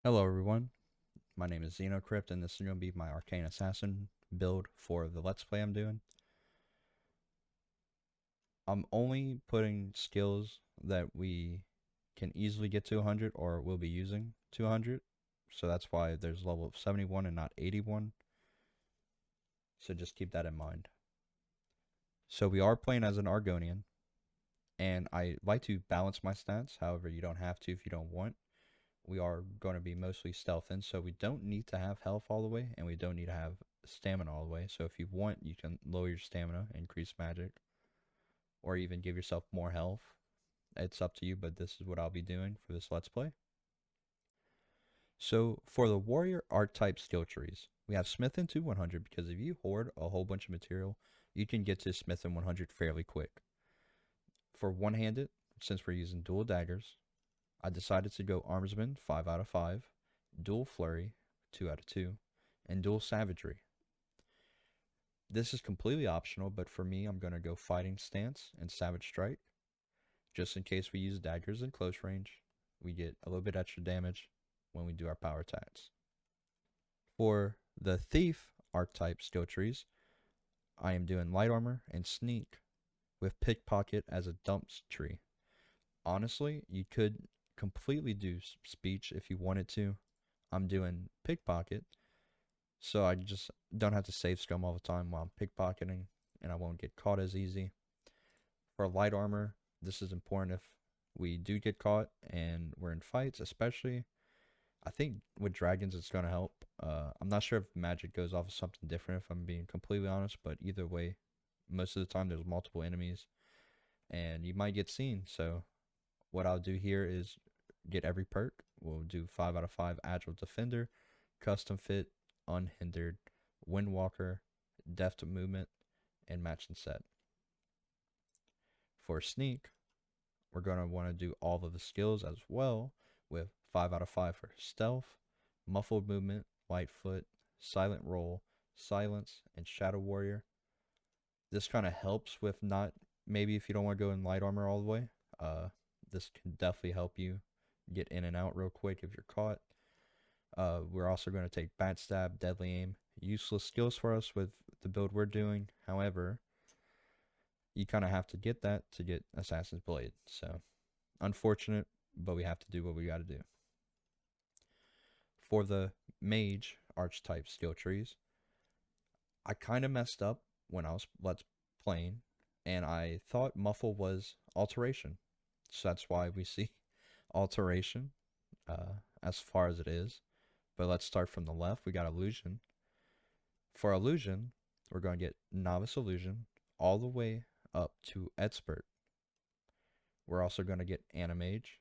Hello everyone, my name is Xenocrypt and this is going to be my Arcane Assassin build for the Let's Play I'm doing. I'm only putting skills that we can easily get to 100 or will be using to 100, so that's why there's level 71 and not 81, so just keep that in mind. So we are playing as an Argonian, and I like to balance my stats, however you don't have to if you don't want. We are going to be mostly stealthing, so we don't need to have health all the way, and we don't need to have stamina all the way. So if you want, you can lower your stamina, increase magic, or even give yourself more health. It's up to you, but this is what I'll be doing for this Let's Play. So for the warrior archetype skill trees, we have Smith into 100 because if you hoard a whole bunch of material, you can get to Smith in 100 fairly quick. For one-handed, since we're using dual daggers, I decided to go Armsman 5 out of 5, Dual Flurry 2 out of 2, and Dual Savagery. This is completely optional, but for me, I'm going to go Fighting Stance and Savage Strike. Just in case we use daggers in close range, we get a little bit extra damage when we do our power attacks. For the Thief archetype skill trees, I am doing Light Armor and Sneak with Pickpocket as a dump tree. Honestly, you could completely do speech if you wanted to. I'm doing pickpocket, so I just don't have to save scum all the time while I'm pickpocketing, and I won't get caught as easy. For light armor, this is important if we do get caught and we're in fights, especially. I think with dragons it's going to help. I'm not sure if magic goes off of something different if I'm being completely honest, but either way, most of the time there's multiple enemies and you might get seen, so what I'll do here is get every perk. We'll do 5 out of 5 Agile Defender, Custom Fit, Unhindered, Windwalker, Deft Movement, and Match and Set. For Sneak, we're going to want to do all of the skills as well with 5 out of 5 for Stealth, Muffled Movement, Lightfoot, Silent Roll, Silence, and Shadow Warrior. This kind of helps with not, maybe if you don't want to go in light armor all the way, this can definitely help you get in and out real quick if you're caught. We're also going to take Backstab, Deadly Aim, useless skills for us with the build we're doing. However, you kind of have to get that to get Assassin's Blade. So, unfortunate, but we have to do what we got to do. For the Mage archetype skill trees, I kind of messed up when I was Let's playing, and I thought Muffle was Alteration. So that's why we see Alteration as far as it is. But let's start from the left. We got Illusion. For Illusion, we're going to get Novice Illusion all the way up to Expert. We're also going to get Animage,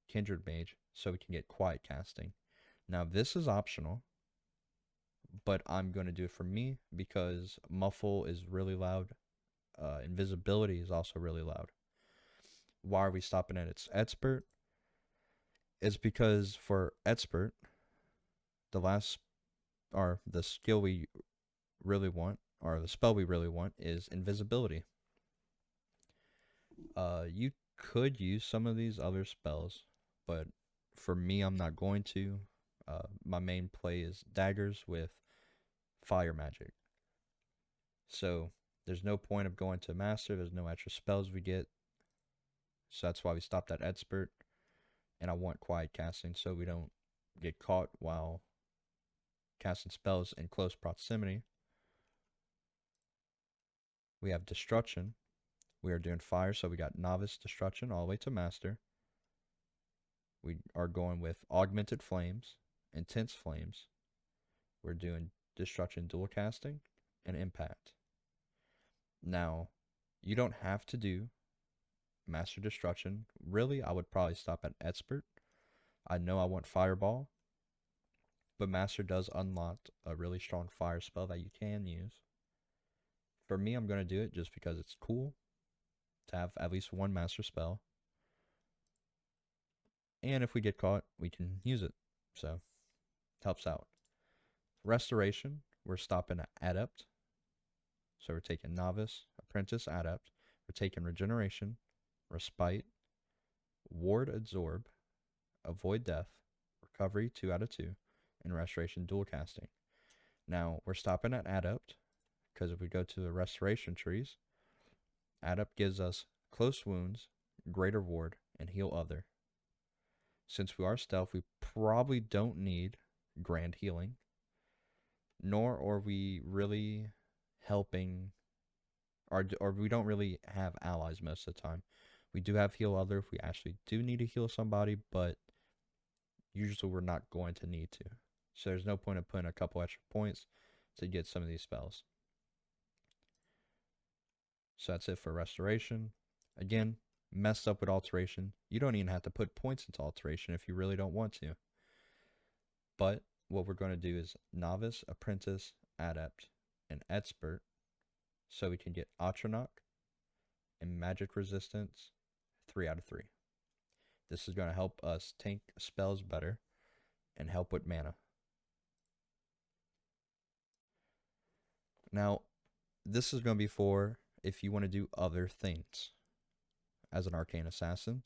Kindred Mage, so we can get Quiet Casting. Now, this is optional, but I'm going to do it for me because Muffle is really loud. Invisibility is also really loud. Why are we stopping at its Expert? It's because for Expert, the last, or the skill we really want, or the spell we really want, is Invisibility. You could use some of these other spells, but for me, I'm not going to. My main play is daggers with fire magic. So there's no point of going to master. There's no extra spells we get. So that's why we stopped at expert. And I want quiet casting so we don't get caught while casting spells in close proximity. We have destruction. We are doing fire, so we got novice destruction all the way to master. We are going with augmented flames, intense flames. We're doing destruction dual casting and impact. Now, you don't have to do master destruction. Really, I would probably stop at expert. I know I want fireball, but master does unlock a really strong fire spell that you can use. For me, I'm going to do it just because it's cool to have at least one master spell. And if we get caught, we can use it. So, helps out. Restoration, we're stopping at adept. So we're taking novice, apprentice, adept. We're taking regeneration, respite, ward absorb, avoid death, recovery 2 out of 2, and restoration dual casting. Now, we're stopping at adept, because if we go to the restoration trees, adept gives us close wounds, greater ward, and heal other. Since we are stealth, we probably don't need grand healing, nor are we really helping, or we don't really have allies most of the time. We do have heal other if we actually do need to heal somebody, but usually we're not going to need to. So there's no point in putting a couple extra points to get some of these spells. So that's it for restoration. Again, messed up with alteration. You don't even have to put points into alteration if you really don't want to. But what we're going to do is novice, apprentice, adept, and expert, so we can get Atronach and magic resistance 3 out of 3. This is going to help us tank spells better and help with mana. Now, this is going to be for if you want to do other things. As an Arcane Assassin,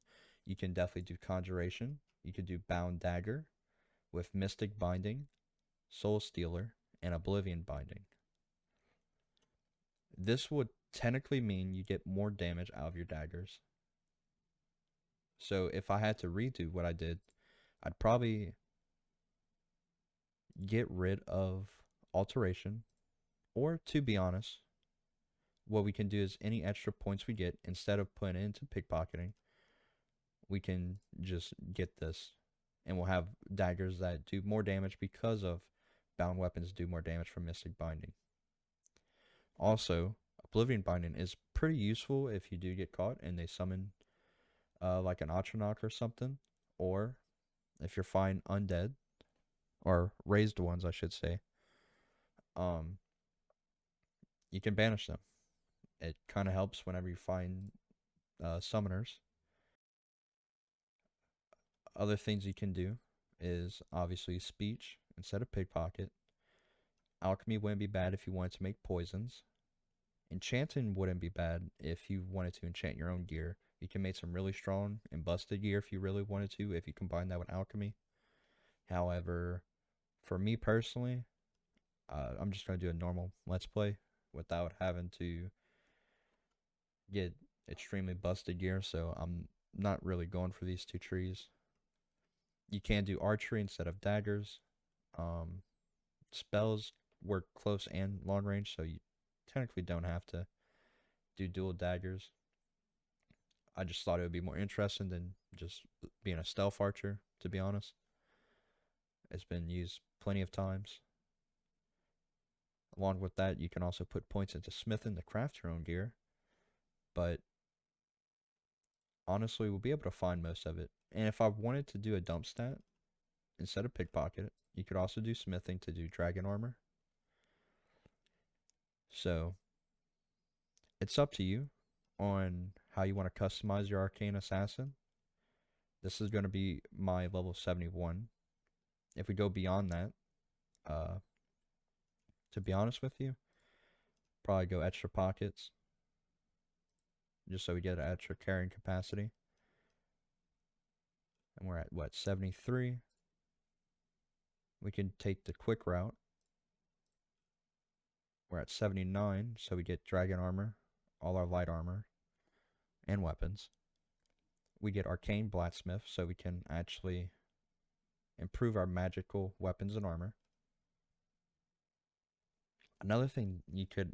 you can definitely do Conjuration. You could do Bound Dagger with Mystic Binding, Soul Stealer, and Oblivion Binding. This would technically mean you get more damage out of your daggers. So if I had to redo what I did, I'd probably get rid of Alteration, or to be honest, what we can do is any extra points we get, instead of putting it into pickpocketing, we can just get this, and we'll have daggers that do more damage because of bound weapons do more damage from Mystic Binding. Also, Oblivion Binding is pretty useful if you do get caught and they summon like an Atronach or something, or if you're fighting undead, or raised ones I should say, you can banish them. It kind of helps whenever you find summoners. Other things you can do is obviously speech instead of pickpocket. Alchemy wouldn't be bad if you wanted to make poisons. Enchanting wouldn't be bad if you wanted to enchant your own gear. You can make some really strong and busted gear if you really wanted to, if you combine that with alchemy. However, for me personally, I'm just going to do a normal let's play without having to get extremely busted gear, so I'm not really going for these two trees. You can do archery instead of daggers. Spells work close and long range, so you technically don't have to do dual daggers. I just thought it would be more interesting than just being a stealth archer, to be honest. It's been used plenty of times. Along with that, you can also put points into smithing to craft your own gear, but honestly, we'll be able to find most of it. And if I wanted to do a dump stat, instead of pickpocket, you could also do smithing to do dragon armor. So, it's up to you on how you want to customize your Arcane Assassin. This is going to be my level 71. If we go beyond that, to be honest with you, probably go extra pockets, just so we get an extra carrying capacity. And we're at what, 73? We can take the quick route. We're at 79, so we get dragon armor, all our light armor, and weapons. We get arcane blacksmith, so we can actually improve our magical weapons and armor. Another thing you could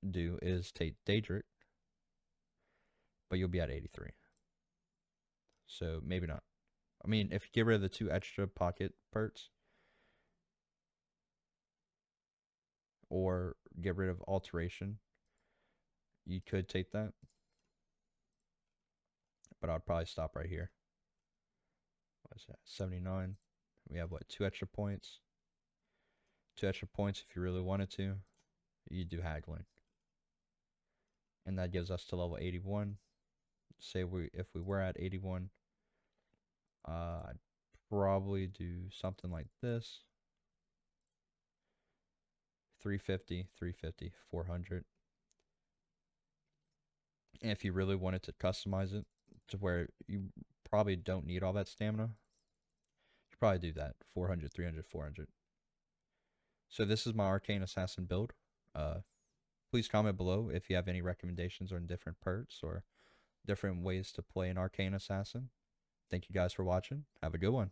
do is take Daedric, but you'll be at 83. So maybe not. I mean, if you get rid of the 2 extra pocket perks, or get rid of alteration, you could take that. But I'd probably stop right here. What is that? 79. We have what, 2 extra points? 2 extra points if you really wanted to. You do haggling. And that gives us to level 81. Say if we were at 81, I'd probably do something like this. 350, 350, 400. And if you really wanted to customize it to where you probably don't need all that stamina, Could probably do that. 400, 300, 400. So this is my Arcane Assassin build. Please comment below if you have any recommendations on different perks or different ways to play an Arcane Assassin. Thank you guys for watching. Have a good one.